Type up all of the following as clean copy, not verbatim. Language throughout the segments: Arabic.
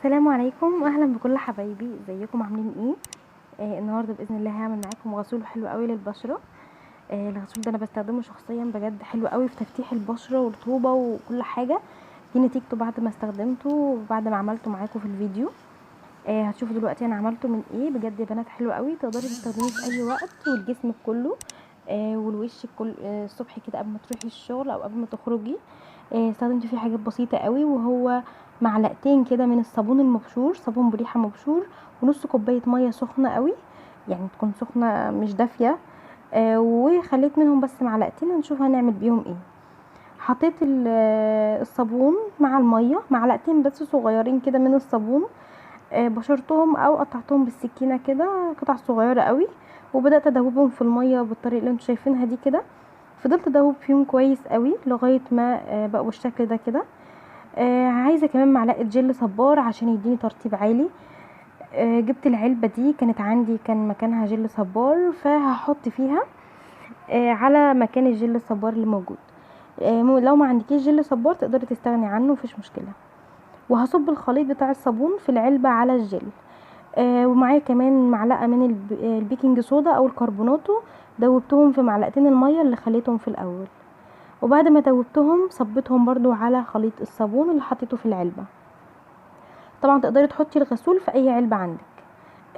السلام عليكم واهلا بكل حبايبي، ازيكم عاملين ايه؟ النهارده باذن الله هعمل معاكم غسول حلو قوي للبشره. الغسول ده انا بستخدمه شخصيا، بجد حلو قوي في تفتيح البشره ورطوبه وكل حاجه. دي نتيجته بعد ما استخدمته وبعد ما عملته معاكم في الفيديو. هتشوفوا دلوقتي انا عملته من ايه. بجد يا بنات حلو قوي، تقدري تستخدميه في اي وقت والجسم كله. والوش كل الصبح كده قبل ما تروحي الشغل او قبل ما تخرجي. استخدمت فيه حاجات بسيطه قوي، وهو معلقتين كده من الصابون المبشور، صابون بريحه مبشور، ونص كوبايه ميه سخنه قوي، يعني تكون سخنه مش دافيه. وخليت منهم بس معلقتين، ونشوف هنعمل بيهم ايه. حطيت الصابون مع الميه، معلقتين بس صغيرين كده من الصابون. بشرتهم او قطعتهم بالسكينه كده قطع صغيره قوي، وبدات ادوبهم في الميه بالطريقه اللي انتوا شايفينها دي كده. فضلت ادوب فيهم كويس قوي لغايه ما بقوا بالشكل ده كده. عايزه كمان معلقه جل صبار عشان يديني ترطيب عالي. جبت العلبه دي كانت عندي، كان مكانها جل صبار، فهحط فيها على مكان الجل الصبار اللي موجود. لو ما عندكيش جل صبار تقدري تستغني عنه، مفيش مشكله. وهصب الخليط بتاع الصابون في العلبه على الجل. ومعايا كمان معلقه من البيكنج صودا او الكربوناتو، دوبتهم في معلقتين الميه اللي خليتهم في الاول. وبعد ما دوبتهم صبتهم برضو على خليط الصابون اللي حطيته في العلبه. طبعا تقدري تحطي الغسول في اي علبه عندك.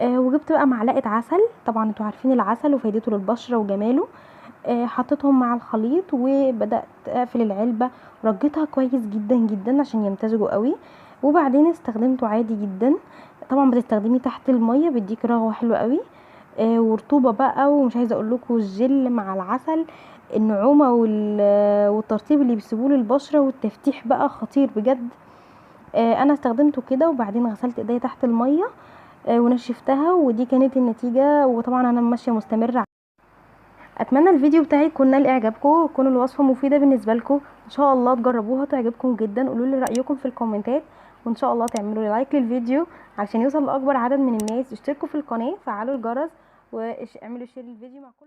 وجبت بقى معلقه عسل، طبعا انتوا عارفين العسل وفايدته للبشره وجماله. حطيتهم مع الخليط وبدات اقفل العلبه، رجيتها كويس جدا جدا عشان يمتزجوا قوي. وبعدين استخدمته عادي جدا. طبعا بتستخدميه تحت الميه، بيديك رغوه حلوه قوي. ورطوبه بقى، ومش عايزه اقول لكم الجل مع العسل، النعومه والترطيب اللي بيسيبوه للبشره والتفتيح بقى خطير بجد. انا استخدمته كده، وبعدين غسلت ايديا تحت الميه ونشفتها، ودي كانت النتيجه. وطبعا انا ماشيه مستمره. اتمنى الفيديو بتاعي يكون نال اعجابكم، وتكون الوصفه مفيده بالنسبه لكم. ان شاء الله تجربوها تعجبكم جدا. قولوا لي رايكم في الكومنتات، وان شاء الله تعملوا لي لايك للفيديو علشان يوصل لاكبر عدد من الناس. اشتركوا في القناه، فعلوا الجرس، واعملوا شير للفيديو مع كل